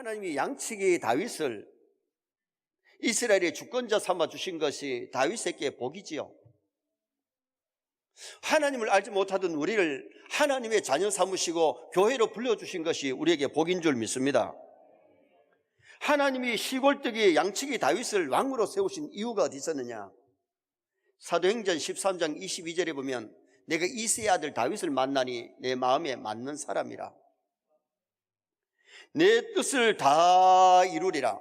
하나님이 양치기 다윗을 이스라엘의 주권자 삼아 주신 것이 다윗에게 복이지요. 하나님을 알지 못하던 우리를 하나님의 자녀 삼으시고 교회로 불러주신 것이 우리에게 복인 줄 믿습니다. 하나님이 시골뜨기 양치기 다윗을 왕으로 세우신 이유가 어디 있었느냐? 사도행전 13장 22절에 보면 내가 이새의 아들 다윗을 만나니 내 마음에 맞는 사람이라, 내 뜻을 다 이루리라.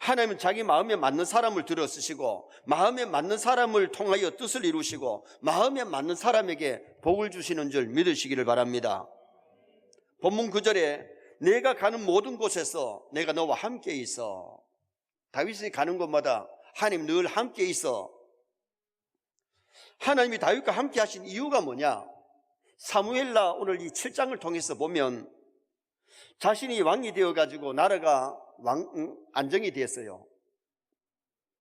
하나님은 자기 마음에 맞는 사람을 들어 쓰시고 마음에 맞는 사람을 통하여 뜻을 이루시고 마음에 맞는 사람에게 복을 주시는 줄 믿으시기를 바랍니다. 본문 9절에 내가 가는 모든 곳에서 내가 너와 함께 있어. 다윗이 가는 곳마다 하나님 늘 함께 있어. 하나님이 다윗과 함께 하신 이유가 뭐냐? 사무엘라 오늘 이 7장을 통해서 보면 자신이 왕이 되어가지고 나라가 안정이 됐어요.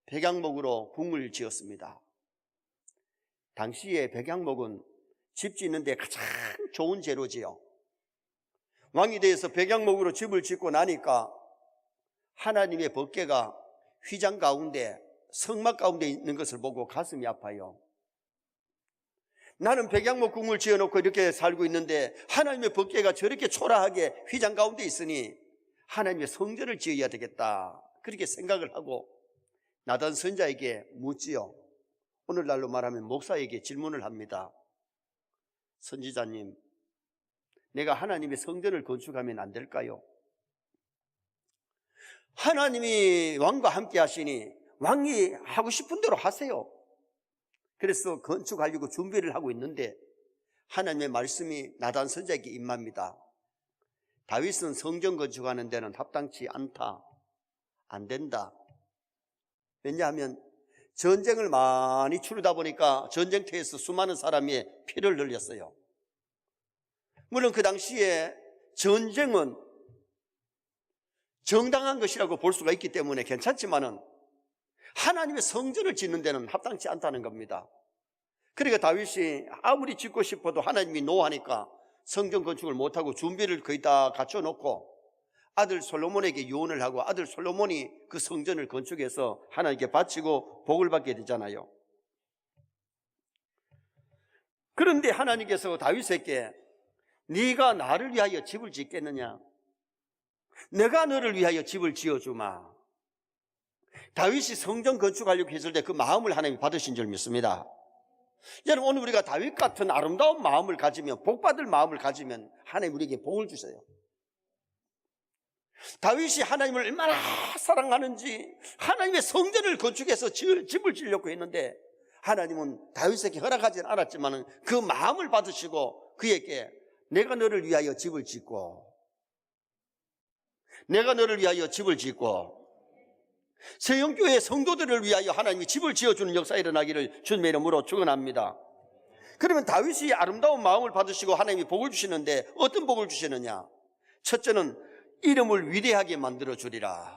백양목으로 궁을 지었습니다. 당시에 백양목은 집 짓는 데 가장 좋은 재료지요. 왕이 되어서 백양목으로 집을 짓고 나니까 하나님의 법궤가 휘장 가운데 성막 가운데 있는 것을 보고 가슴이 아파요. 나는 백양목 궁을 지어놓고 이렇게 살고 있는데 하나님의 법궤가 저렇게 초라하게 휘장 가운데 있으니 하나님의 성전을 지어야 되겠다, 그렇게 생각을 하고 나단 선자에게 묻지요. 오늘날로 말하면 목사에게 질문을 합니다. 선지자님, 내가 하나님의 성전을 건축하면 안 될까요? 하나님이 왕과 함께 하시니 왕이 하고 싶은 대로 하세요. 그래서 건축하려고 준비를 하고 있는데 하나님의 말씀이 나단 선자에게 임합니다. 다윗은 성전 건축하는 데는 합당치 않다, 안 된다. 왜냐하면 전쟁을 많이 치르다 보니까 전쟁터에서 수많은 사람이 피를 흘렸어요. 물론 그 당시에 전쟁은 정당한 것이라고 볼 수가 있기 때문에 괜찮지만은 하나님의 성전을 짓는 데는 합당치 않다는 겁니다. 그러니까 다윗이 아무리 짓고 싶어도 하나님이 노하니까 성전 건축을 못하고 준비를 거의 다 갖춰놓고 아들 솔로몬에게 유언을 하고 아들 솔로몬이 그 성전을 건축해서 하나님께 바치고 복을 받게 되잖아요. 그런데 하나님께서 다윗에게 네가 나를 위하여 집을 짓겠느냐? 내가 너를 위하여 집을 지어주마. 다윗이 성전 건축하려고 했을 때 그 마음을 하나님이 받으신 줄 믿습니다. 여러분, 오늘 우리가 다윗 같은 아름다운 마음을 가지면, 복받을 마음을 가지면 하나님 우리에게 복을 주세요. 다윗이 하나님을 얼마나 사랑하는지 하나님의 성전을 건축해서 집을 지으려고 했는데 하나님은 다윗에게 허락하지는 않았지만 그 마음을 받으시고 그에게 내가 너를 위하여 집을 짓고 내가 너를 위하여 집을 짓고 세영교회 성도들을 위하여 하나님이 집을 지어주는 역사가 일어나기를 주님의 이름으로 축원합니다. 그러면 다윗이 아름다운 마음을 받으시고 하나님이 복을 주시는데 어떤 복을 주시느냐? 첫째는 이름을 위대하게 만들어 주리라.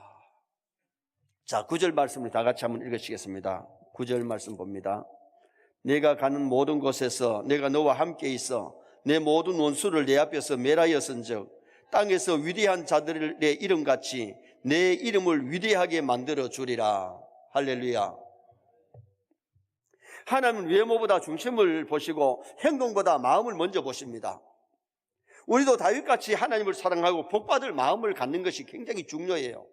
자, 9절 말씀을 다 같이 한번 읽으시겠습니다. 9절 말씀 봅니다. 내가 가는 모든 곳에서 내가 너와 함께 있어 내 모든 원수를 내 앞에서 멸하였은즉 땅에서 위대한 자들의 이름같이 내 이름을 위대하게 만들어 주리라. 할렐루야. 하나님은 외모보다 중심을 보시고 행동보다 마음을 먼저 보십니다. 우리도 다윗같이 하나님을 사랑하고 복받을 마음을 갖는 것이 굉장히 중요해요.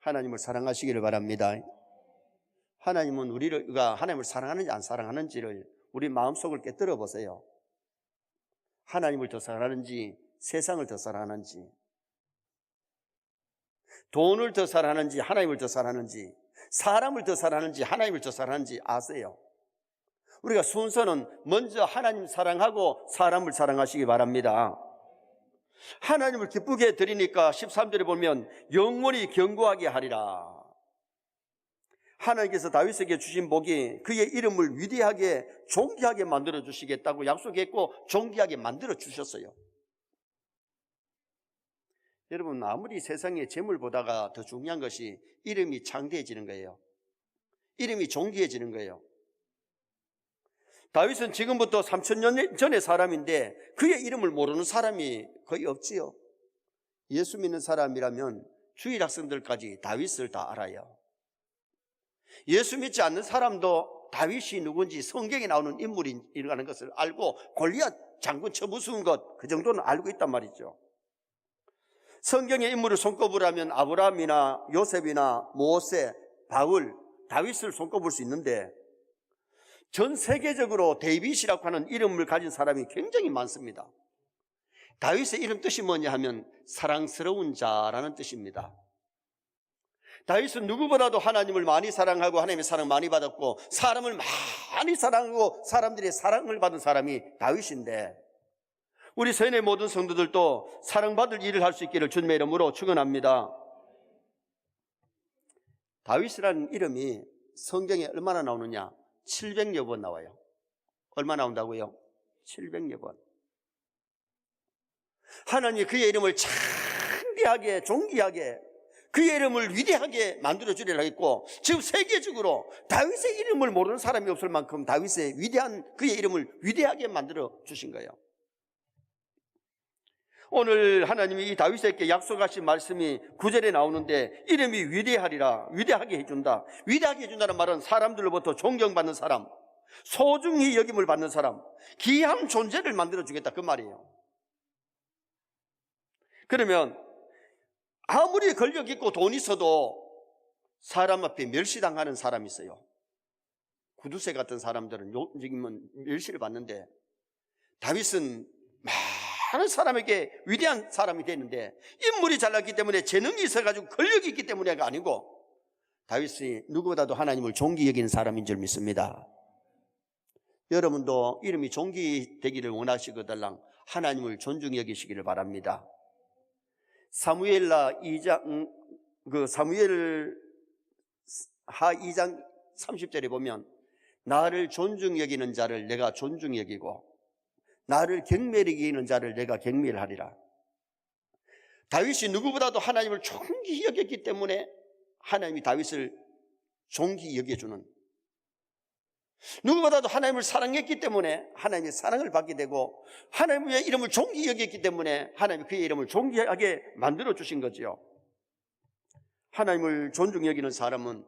하나님을 사랑하시기를 바랍니다. 하나님은 우리가 하나님을 사랑하는지 안 사랑하는지를 우리 마음속을 깨뜨려 보세요. 하나님을 더 사랑하는지 세상을 더 사랑하는지, 돈을 더 사랑하는지 하나님을 더 사랑하는지, 사람을 더 사랑하는지 하나님을 더 사랑하는지 아세요? 우리가 순서는 먼저 하나님 사랑하고 사람을 사랑하시기 바랍니다. 하나님을 기쁘게 드리니까 13절에 보면 영원히 견고하게 하리라. 하나님께서 다윗에게 주신 복이 그의 이름을 위대하게 존귀하게 만들어 주시겠다고 약속했고 존귀하게 만들어 주셨어요. 여러분, 아무리 세상의 재물보다가 더 중요한 것이 이름이 창대해지는 거예요. 이름이 존귀해지는 거예요. 다윗은 지금부터 3000년 전의 사람인데 그의 이름을 모르는 사람이 거의 없지요. 예수 믿는 사람이라면 주일 학생들까지 다윗을 다 알아요. 예수 믿지 않는 사람도 다윗이 누군지 성경에 나오는 인물이라는 것을 알고 골리앗 장군 쳐부수은 것, 그 정도는 알고 있단 말이죠. 성경의 인물을 손꼽으라 하면 아브라함이나 요셉이나 모세, 바울, 다윗을 손꼽을 수 있는데 전 세계적으로 데이빗이라고 하는 이름을 가진 사람이 굉장히 많습니다. 다윗의 이름 뜻이 뭐냐 하면 사랑스러운 자라는 뜻입니다. 다윗은 누구보다도 하나님을 많이 사랑하고 하나님의 사랑 많이 받았고 사람을 많이 사랑하고 사람들의 사랑을 받은 사람이 다윗인데, 우리 세뇌 모든 성도들도 사랑받을 일을 할 수 있기를 주님의 이름으로 축원합니다. 다윗이라는 이름이 성경에 얼마나 나오느냐? 700여 번 나와요. 얼마 나온다고요? 700여 번. 하나님이 그의 이름을 창대하게 존귀하게 그의 이름을 위대하게 만들어 주리라 했고, 지금 세계적으로 다윗의 이름을 모르는 사람이 없을 만큼 다윗의 위대한 그의 이름을 위대하게 만들어 주신 거예요. 오늘 하나님이 이 다윗에게 약속하신 말씀이 9절에 나오는데 이름이 위대하리라, 위대하게 해준다. 위대하게 해준다는 말은 사람들로부터 존경받는 사람, 소중히 여김을 받는 사람, 귀한 존재를 만들어 주겠다, 그 말이에요. 그러면 아무리 권력 있고 돈 있어도 사람 앞에 멸시당하는 사람이 있어요. 구두쇠 같은 사람들은 지금은 멸시를 받는데, 다윗은 많은 사람에게 위대한 사람이 됐는데 인물이 잘났기 때문에 재능이 있어가지고 권력이 있기 때문에가 아니고 다윗이 누구보다도 하나님을 존귀 여기는 사람인 줄 믿습니다. 여러분도 이름이 존귀되기를 원하시거들랑 하나님을 존중히 여기시기를 바랍니다. 사무엘하 2장, 사무엘 하 2장 30절에 보면 나를 존중히 여기는 자를 내가 존중히 여기고 나를 경멸히 여기는 자를 내가 경멸하리라. 다윗이 누구보다도 하나님을 존귀히 여겼기 때문에 하나님이 다윗을 존귀히 여겨주는, 누구보다도 하나님을 사랑했기 때문에 하나님의 사랑을 받게 되고 하나님의 이름을 존귀히 여겼기 때문에 하나님이 그의 이름을 존귀하게 만들어 주신 거지요. 하나님을 존중히 여기는 사람은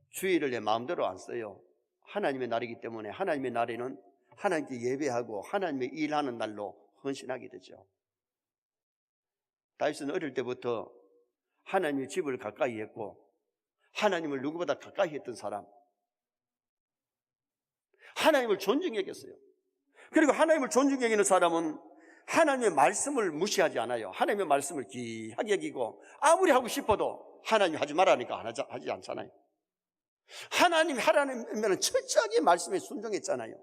주일을 내 마음대로 안 써요. 하나님의 날이기 때문에 하나님의 날에는 하나님께 예배하고 하나님의 일하는 날로 헌신하게 되죠. 다윗은 어릴 때부터 하나님의 집을 가까이 했고 하나님을 누구보다 가까이 했던 사람, 하나님을 존중히 여겼어요. 그리고 하나님을 존중히 여기는 사람은 하나님의 말씀을 무시하지 않아요. 하나님의 말씀을 귀하게 여기고 아무리 하고 싶어도 하나님 하지 말라니까 하지 않잖아요. 하나님 하라면 철저하게 말씀에 순종했잖아요.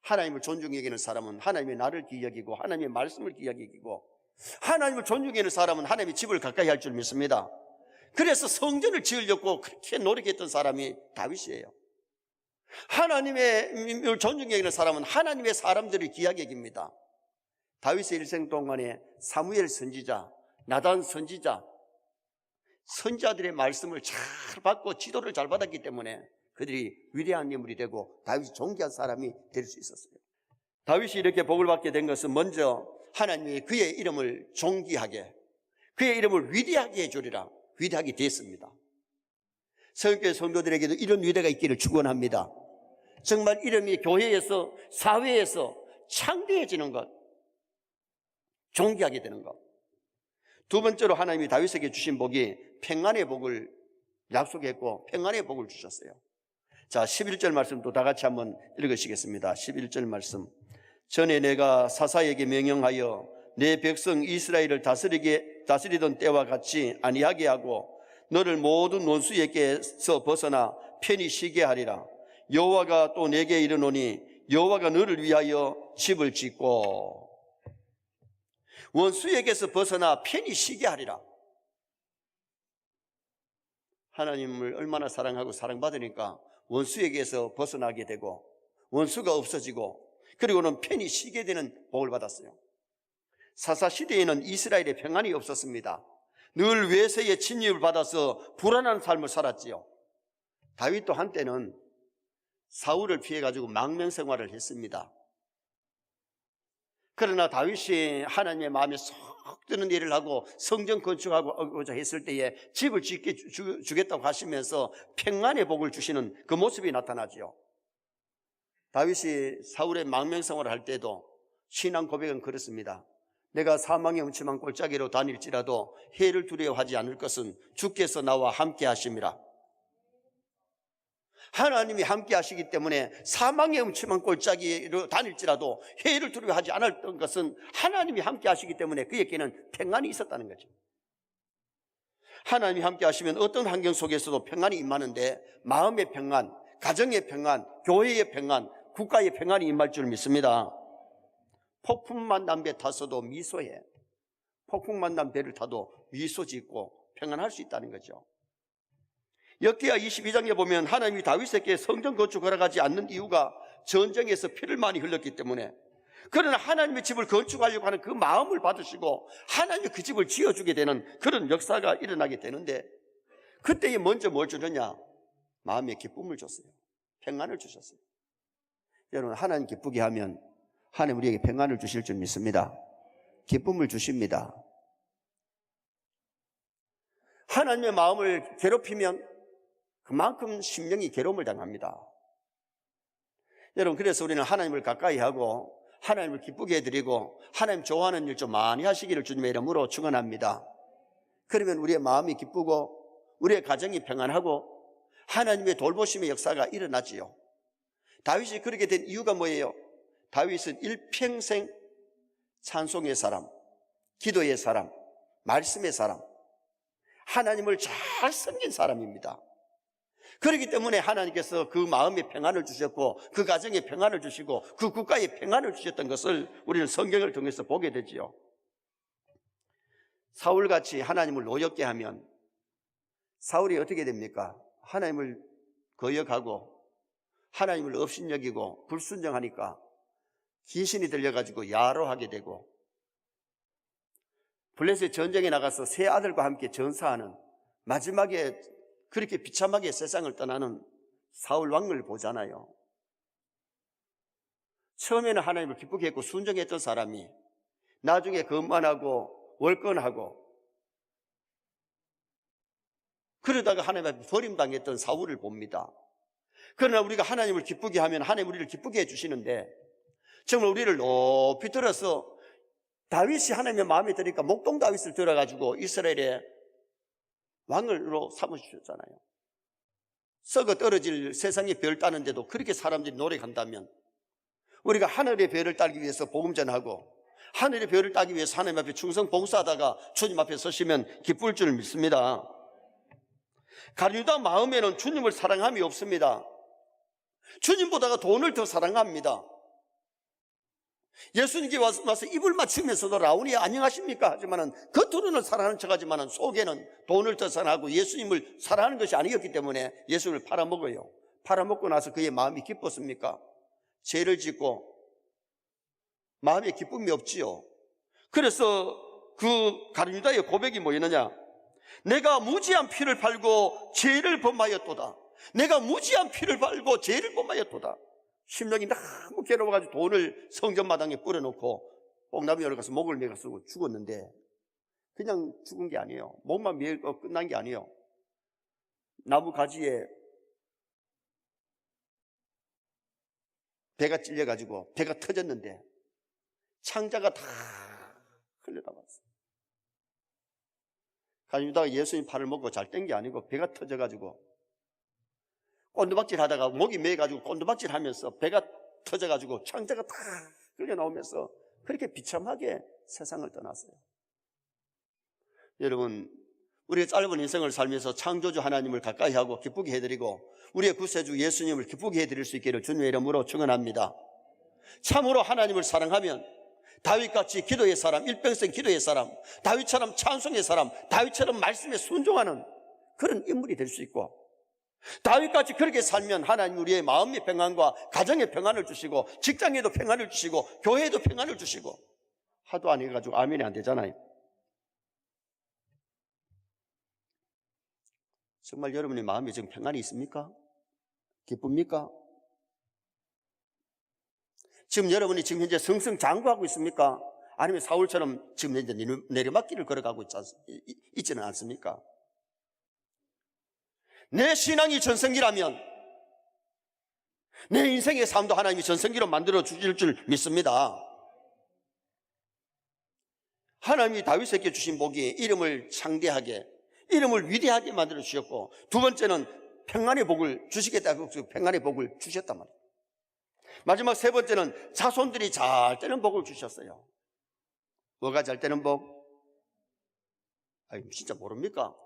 하나님을 존중히 여기는 사람은 하나님의 나를 귀히 여기고 하나님의 말씀을 귀히 여기고 하나님을 존중히 여기는 사람은 하나님의 집을 가까이 할 줄 믿습니다. 그래서 성전을 지으려고 그렇게 노력했던 사람이 다윗이에요. 하나님의 존중히 여기는 사람은 하나님의 사람들을 귀하게 여깁니다. 다윗의 일생 동안에 사무엘 선지자, 나단 선지자, 선지자들의 말씀을 잘 받고 지도를 잘 받았기 때문에 그들이 위대한 인물이 되고 다윗이 존귀한 사람이 될 수 있었어요. 다윗이 이렇게 복을 받게 된 것은 먼저 하나님이 그의 이름을 존귀하게, 그의 이름을 위대하게 해주리라, 위대하게 됐습니다. 성교회 성도들에게도 이런 위대가 있기를 축원합니다. 정말 이름이 교회에서 사회에서 창대해지는 것, 존귀하게 되는 것. 두 번째로 하나님이 다윗에게 주신 복이 평안의 복을 약속했고 평안의 복을 주셨어요. 자, 11절 말씀도 다 같이 한번 읽으시겠습니다. 11절 말씀. 전에 내가 사사에게 명령하여 내 백성 이스라엘을 다스리던 때와 같이 아니하게 하고 너를 모든 원수에게서 벗어나 편히 쉬게 하리라. 여호와가 또 내게 이르노니 여호와가 너를 위하여 집을 짓고. 원수에게서 벗어나 편히 쉬게 하리라. 하나님을 얼마나 사랑하고 사랑받으니까 원수에게서 벗어나게 되고 원수가 없어지고 그리고는 편히 쉬게 되는 복을 받았어요. 사사시대에는 이스라엘에 평안이 없었습니다. 늘 외세의 침입을 받아서 불안한 삶을 살았지요. 다윗도 한때는 사울을 피해가지고 망명생활을 했습니다. 그러나 다윗이 하나님의 마음에 쏙 드는 일을 하고 성전 건축하고자 했을 때에 집을 짓게 주겠다고 하시면서 평안의 복을 주시는 그 모습이 나타나죠. 다윗이 사울의 망명생활을 할 때도 신앙 고백은 그렇습니다. 내가 사망의 음침한 골짜기로 다닐지라도 해를 두려워하지 않을 것은 주께서 나와 함께 하심이라. 하나님이 함께 하시기 때문에 사망의 음침한 골짜기로 다닐지라도 해를 두려워하지 않았던 것은 하나님이 함께 하시기 때문에 그에게는 평안이 있었다는 거죠. 하나님이 함께 하시면 어떤 환경 속에서도 평안이 임하는데 마음의 평안, 가정의 평안, 교회의 평안, 국가의 평안이 임할 줄 믿습니다. 폭풍 만난 배 탔어도 미소해. 폭풍 만난 배를 타도 미소 짓고 평안할 수 있다는 거죠. 역기야 22장에 보면 하나님이 다윗에게 성전 건축 허락하지 않는 이유가 전쟁에서 피를 많이 흘렸기 때문에, 그러나 하나님의 집을 건축하려고 하는 그 마음을 받으시고 하나님이 그 집을 지어주게 되는 그런 역사가 일어나게 되는데, 그때에 먼저 뭘 주느냐? 마음의 기쁨을 줬어요. 평안을 주셨어요. 여러분, 하나님 기쁘게 하면 하나님 우리에게 평안을 주실 줄 믿습니다. 기쁨을 주십니다. 하나님의 마음을 괴롭히면 그만큼 심령이 괴로움을 당합니다. 여러분, 그래서 우리는 하나님을 가까이 하고 하나님을 기쁘게 해드리고 하나님 좋아하는 일 좀 많이 하시기를 주님의 이름으로 축원합니다. 그러면 우리의 마음이 기쁘고 우리의 가정이 평안하고 하나님의 돌보심의 역사가 일어나지요. 다윗이 그렇게 된 이유가 뭐예요? 다윗은 일평생 찬송의 사람, 기도의 사람, 말씀의 사람, 하나님을 잘 섬긴 사람입니다. 그렇기 때문에 하나님께서 그 마음의 평안을 주셨고 그 가정에 평안을 주시고 그 국가에 평안을 주셨던 것을 우리는 성경을 통해서 보게 되지요. 사울같이 하나님을 노엽게 하면 사울이 어떻게 됩니까? 하나님을 거역하고 하나님을 업신여기고 불순종하니까 귀신이 들려가지고 야로하게 되고, 블레셋 전쟁에 나가서 세 아들과 함께 전사하는, 마지막에 그렇게 비참하게 세상을 떠나는 사울 왕을 보잖아요. 처음에는 하나님을 기쁘게 했고 순종했던 사람이 나중에 거만하고 월권하고 그러다가 하나님 앞에 버림당했던 사울을 봅니다. 그러나 우리가 하나님을 기쁘게 하면 하나님 우리를 기쁘게 해주시는데, 정말 우리를 높이 들어서 다윗이 하나님의 마음에 드니까 목동 다윗을 들어가지고 이스라엘의 왕으로 삼으셨잖아요. 썩어 떨어질 세상의 별 따는데도 그렇게 사람들이 노력한다면 우리가 하늘의 별을 따기 위해서 복음 전하고 하늘의 별을 따기 위해서 하나님 앞에 충성 봉사하다가 주님 앞에 서시면 기쁠 줄 믿습니다. 가룟유다 마음에는 주님을 사랑함이 없습니다. 주님보다가 돈을 더 사랑합니다. 예수님께 와서 입을 맞추면서도 라우니 안녕하십니까 하지만은 겉으로는 사랑하는 척하지만은 속에는 돈을 더 사랑하고 예수님을 사랑하는 것이 아니었기 때문에 예수님을 팔아먹어요. 팔아먹고 나서 그의 마음이 기뻤습니까? 죄를 짓고 마음에 기쁨이 없지요. 그래서 그 가룟유다의 고백이 뭐였느냐? 내가 무지한 피를 팔고 죄를 범하였도다. 내가 무지한 피를 팔고 죄를 범하였도다. 심령이 너무 괴로워가지고 돈을 성전마당에 뿌려놓고 뽕나무 열어가서 목을 매가서 죽었는데, 그냥 죽은 게 아니에요. 목만 매고 끝난 게 아니에요. 나무 가지에 배가 찔려가지고 배가 터졌는데 창자가 다 흘러나왔어요. 가룟유다가 예수님 팔을 먹고 잘 뗀 게 아니고 배가 터져가지고 꼰두박질 하다가 목이 매가지고 꼰두박질 하면서 배가 터져가지고 창자가 다 흘려나오면서 그렇게 비참하게 세상을 떠났어요. 여러분, 우리의 짧은 인생을 살면서 창조주 하나님을 가까이 하고 기쁘게 해드리고 우리의 구세주 예수님을 기쁘게 해드릴 수 있기를 주님의 이름으로 축원합니다. 참으로 하나님을 사랑하면 다윗같이 기도의 사람, 일평생 기도의 사람, 다윗처럼 찬송의 사람, 다윗처럼 말씀에 순종하는 그런 인물이 될 수 있고, 다윗같이 그렇게 살면 하나님 우리의 마음의 평안과 가정의 평안을 주시고, 직장에도 평안을 주시고, 교회에도 평안을 주시고. 하도 안 해가지고 아멘이 안 되잖아요. 정말 여러분의 마음에 지금 평안이 있습니까? 기쁩니까? 지금 여러분이 지금 현재 승승장구하고 있습니까? 아니면 사울처럼 지금 현재 내리막길을 걸어가고 있지는 않습니까? 내 신앙이 전성기라면 내 인생의 삶도 하나님이 전성기로 만들어 주실 줄 믿습니다. 하나님이 다윗에게 주신 복이 이름을 창대하게, 이름을 위대하게 만들어 주셨고, 두 번째는 평안의 복을 주시겠다고 평안의 복을 주셨단 말이에요. 마지막 세 번째는 자손들이 잘 되는 복을 주셨어요. 뭐가 잘 되는 복? 아니, 진짜 모릅니까?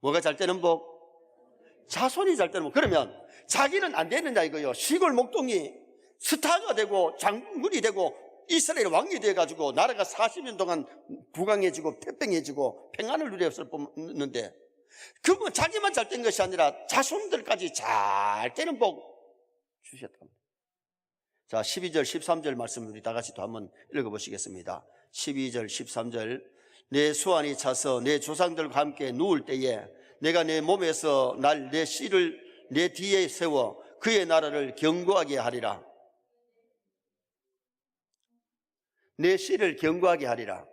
뭐가 잘 되는 복? 자손이 잘 되는 복. 그러면 자기는 안 되느냐 이거요. 시골 목동이 스타가 되고 장군이 되고 이스라엘 왕이 돼가지고 나라가 40년 동안 부강해지고 태평해지고 평안을 누렸었는데, 그건 자기만 잘 된 것이 아니라 자손들까지 잘 되는 복 주셨답니다. 자, 12절 13절 말씀 우리 다 같이 또 한번 읽어보시겠습니다. 12절 13절. 내 수완이 차서 내 조상들과 함께 누울 때에 내가 내 몸에서 날 내 씨를 내 뒤에 세워 그의 나라를 견고하게 하리라. 내 씨를 견고하게 하리라.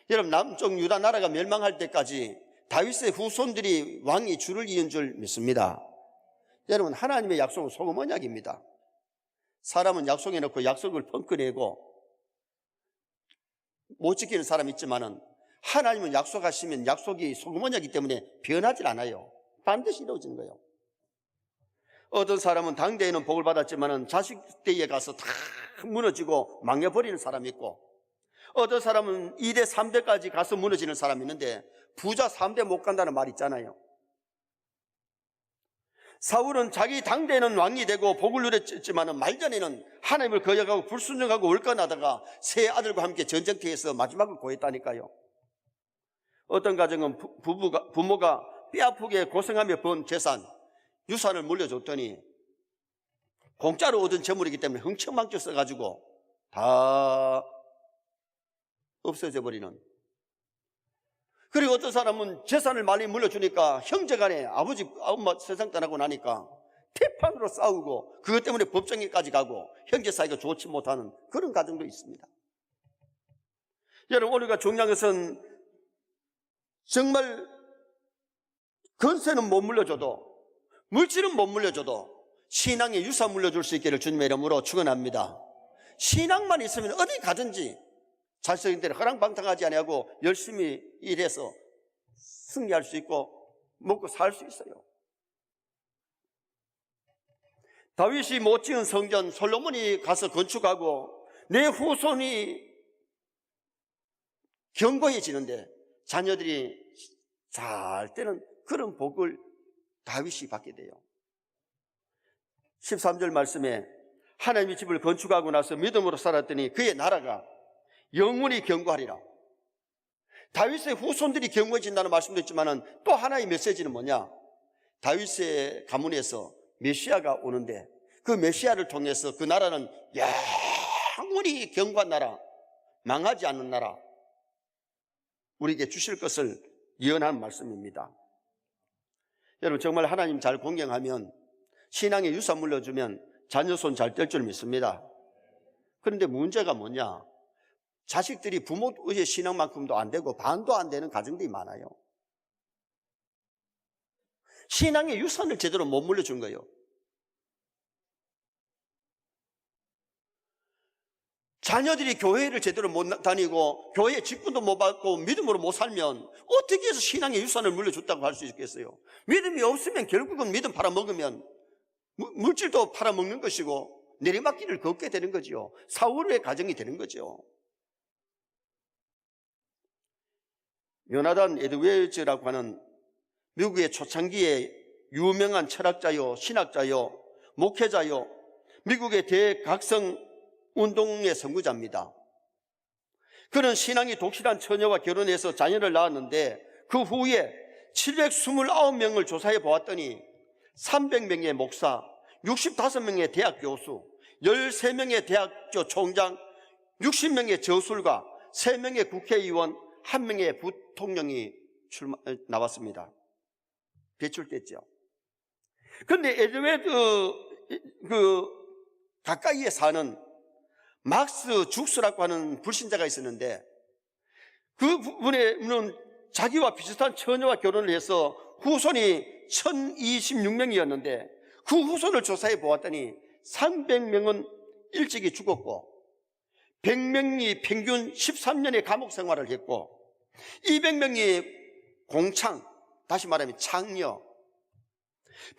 여러분, 남쪽 유다 나라가 멸망할 때까지 다윗의 후손들이 왕이 줄을 이은 줄 믿습니다. 여러분, 하나님의 약속은 소금 언약입니다. 사람은 약속해놓고 약속을 펑크내고 못 지키는 사람이 있지만은, 하나님은 약속하시면 약속이 소금 언약이기 때문에 변하지 않아요. 반드시 이루어지는 거예요. 어떤 사람은 당대에는 복을 받았지만은 자식 때에 가서 다 무너지고 망해버리는 사람이 있고, 어떤 사람은 2대 3대까지 가서 무너지는 사람이 있는데, 부자 3대 못 간다는 말 있잖아요. 사울은 자기 당대에는 왕이 되고 복을 누렸지만 말전에는 하나님을 거역하고 불순종하고 월간하다가 세 아들과 함께 전쟁터에서 마지막을 고했다니까요. 어떤 가정은 부모가 뼈아프게 고생하며 번 재산, 유산을 물려줬더니 공짜로 얻은 재물이기 때문에 흥청망청 써가지고 다 없어져 버리는. 그리고 어떤 사람은 재산을 많이 물려주니까 형제간에 아버지 엄마 세상 떠나고 나니까 태판으로 싸우고 그것 때문에 법정에까지 가고 형제 사이가 좋지 못하는 그런 가정도 있습니다. 여러분, 우리가 중요한 것은 정말 건세는 못 물려줘도, 물질은 못 물려줘도 신앙의 유산 물려줄 수 있기를 주님의 이름으로 축원합니다. 신앙만 있으면 어디 가든지 자식인 대로 허랑방탕하지 아니하고 열심히 일해서 승리할 수 있고 먹고 살 수 있어요. 다윗이 못 지은 성전 솔로몬이 가서 건축하고 내 후손이 견고해지는데 자녀들이 잘 되는 그런 복을 다윗이 받게 돼요. 13절 말씀에 하나님의 집을 건축하고 나서 믿음으로 살았더니 그의 나라가 영원히 견고하리라. 다윗의 후손들이 견고해진다는 말씀도 있지만 또 하나의 메시지는 뭐냐? 다윗의 가문에서 메시아가 오는데 그 메시아를 통해서 그 나라는 영원히 견고한 나라, 망하지 않는 나라, 우리에게 주실 것을 예언하는 말씀입니다. 여러분, 정말 하나님 잘 공경하면, 신앙의 유산 물려주면 자녀손 잘 될 줄 믿습니다. 그런데 문제가 뭐냐? 자식들이 부모의 신앙만큼도 안 되고 반도 안 되는 가정들이 많아요. 신앙의 유산을 제대로 못 물려준 거예요. 자녀들이 교회를 제대로 못 다니고 교회 직분도 못 받고 믿음으로 못 살면 어떻게 해서 신앙의 유산을 물려줬다고 할 수 있겠어요? 믿음이 없으면 결국은 믿음 팔아먹으면 물질도 팔아먹는 것이고 내리막길을 걷게 되는 거죠. 사울의 가정이 되는 거죠. 요나단 에드웨즈라고 하는 미국의 초창기에 유명한 철학자요, 신학자요, 목회자요, 미국의 대각성 운동의 선구자입니다. 그는 신앙이 독실한 처녀와 결혼해서 자녀를 낳았는데 그 후에 729명을 조사해 보았더니 300명의 목사, 65명의 대학 교수, 13명의 대학교 총장, 60명의 저술가, 3명의 국회의원, 1명의 부통령이 나왔습니다. 배출됐죠. 그런데 에드웨드 가까이에 사는 막스 죽스라고 하는 불신자가 있었는데 그 분은 자기와 비슷한 처녀와 결혼을 해서 후손이 1026명이었는데 그 후손을 조사해 보았더니 300명은 일찍이 죽었고 100명이 평균 13년의 감옥 생활을 했고 200명이 공창, 다시 말하면 창녀,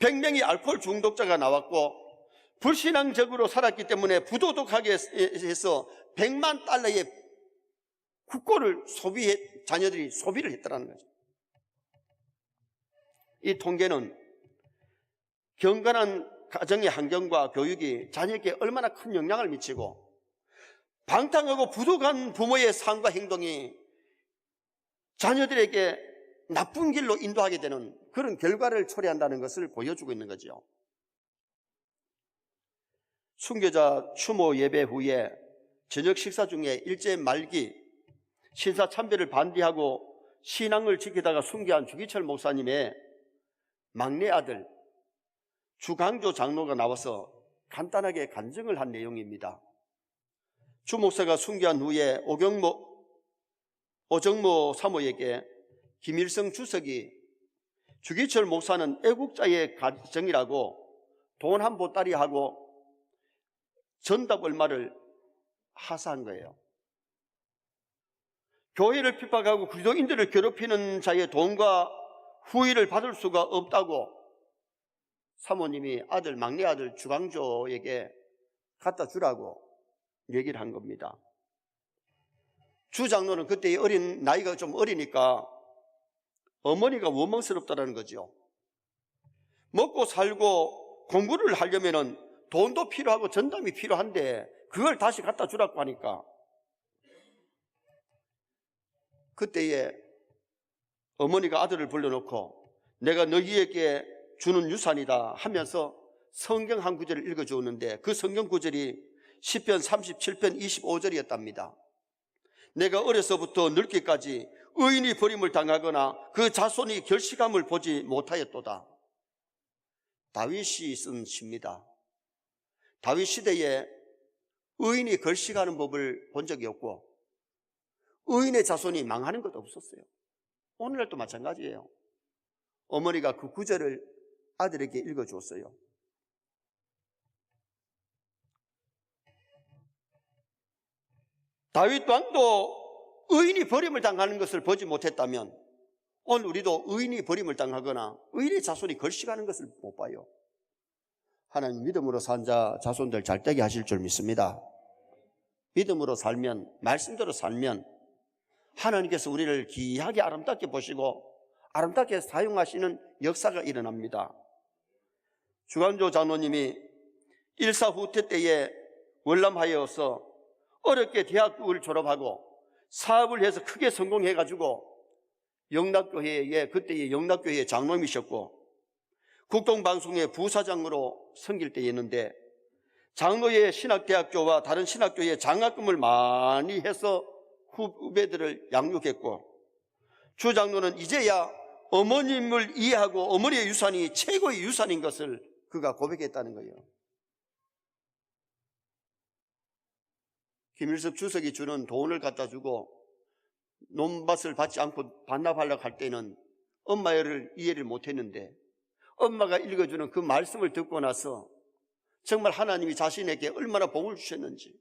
100명이 알코올 중독자가 나왔고 불신앙적으로 살았기 때문에 부도덕하게 해서 100만 달러의 국고를 자녀들이 소비를 했다는 거죠. 이 통계는 경건한 가정의 환경과 교육이 자녀에게 얼마나 큰 영향을 미치고 방탕하고 부도간 부모의 삶과 행동이 자녀들에게 나쁜 길로 인도하게 되는 그런 결과를 초래한다는 것을 보여주고 있는 거죠. 순교자 추모 예배 후에 저녁 식사 중에 일제 말기 신사참배를 반대하고 신앙을 지키다가 순교한 주기철 목사님의 막내 아들 주강조 장로가 나와서 간단하게 간증을 한 내용입니다. 주 목사가 순교한 후에 오정모 사모에게 김일성 주석이 주기철 목사는 애국자의 가정이라고 돈 한 보따리 하고 전답 얼마를 하사한 거예요. 교회를 핍박하고 그리스도인들을 괴롭히는 자의 돈과 후의를 받을 수가 없다고 사모님이 막내 아들 주강조에게 갖다 주라고 얘기를 한 겁니다. 주 장로는 그때 나이가 좀 어리니까 어머니가 원망스럽다는 거죠. 먹고 살고 공부를 하려면 돈도 필요하고 전담이 필요한데 그걸 다시 갖다 주라고 하니까 그때에 어머니가 아들을 불러놓고 내가 너희에게 주는 유산이다 하면서 성경 한 구절을 읽어주었는데 그 성경 구절이 시편 37편 25절이었답니다. 내가 어려서부터 늙기까지 의인이 버림을 당하거나 그 자손이 결식함을 보지 못하였도다. 다윗이 쓴 시입니다. 다윗 시대에 의인이 결식하는 법을 본 적이 없고 의인의 자손이 망하는 것도 없었어요. 오늘날도 마찬가지예요. 어머니가 그 구절을 아들에게 읽어주었어요. 다윗 왕도 의인이 버림을 당하는 것을 보지 못했다면 오늘 우리도 의인이 버림을 당하거나 의인의 자손이 걸식하는 것을 못 봐요. 하나님 믿음으로 산 자손들 잘 되게 하실 줄 믿습니다. 믿음으로 살면, 말씀대로 살면 하나님께서 우리를 귀하게 아름답게 보시고 아름답게 사용하시는 역사가 일어납니다. 주강조 장로님이 일사후퇴 때에 월남하여서 어렵게 대학을 졸업하고 사업을 해서 크게 성공해가지고 그때의 영락교회의 장로님이셨고 국동방송의 부사장으로 섬길 때였는데 장로의 신학대학교와 다른 신학교에 장학금을 많이 해서 후배들을 양육했고 주 장로는 이제야 어머님을 이해하고 어머니의 유산이 최고의 유산인 것을 그가 고백했다는 거예요. 김일성 주석이 주는 돈을 갖다 주고 논밭을 받지 않고 반납하려고 할 때는 엄마를 이해를 못했는데 엄마가 읽어주는 그 말씀을 듣고 나서 정말 하나님이 자신에게 얼마나 복을 주셨는지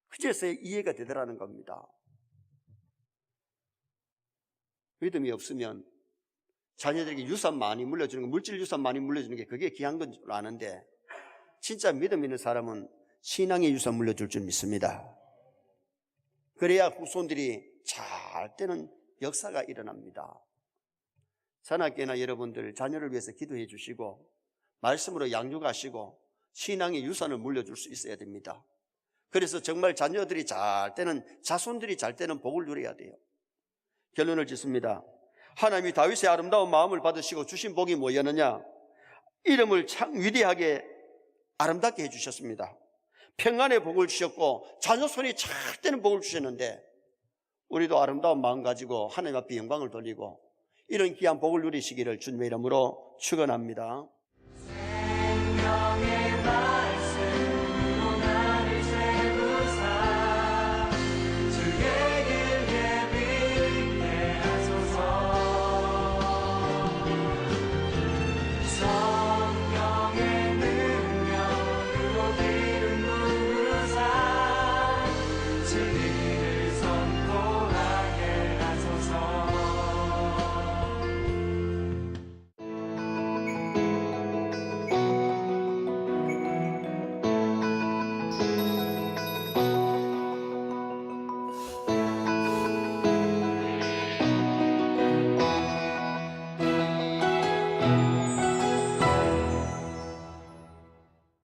그제서야 이해가 되더라는 겁니다. 믿음이 없으면 자녀들에게 유산 많이 물려주는 거, 물질 유산 많이 물려주는 게 그게 귀한 건 줄 아는데 진짜 믿음 있는 사람은 신앙의 유산 물려줄 줄 믿습니다. 그래야 후손들이 잘 되는 역사가 일어납니다. 산악교회나 여러분들 자녀를 위해서 기도해 주시고 말씀으로 양육하시고 신앙의 유산을 물려줄 수 있어야 됩니다. 그래서 정말 자녀들이 잘 때는, 자손들이 잘 때는 복을 누려야 돼요. 결론을 짓습니다. 하나님이 다윗의 아름다운 마음을 받으시고 주신 복이 뭐였느냐? 이름을 참 위대하게 아름답게 해주셨습니다. 평안의 복을 주셨고 자녀손이 잘 때는 복을 주셨는데, 우리도 아름다운 마음 가지고 하나님 앞에 영광을 돌리고 이런 귀한 복을 누리시기를 주님의 이름으로 축원합니다.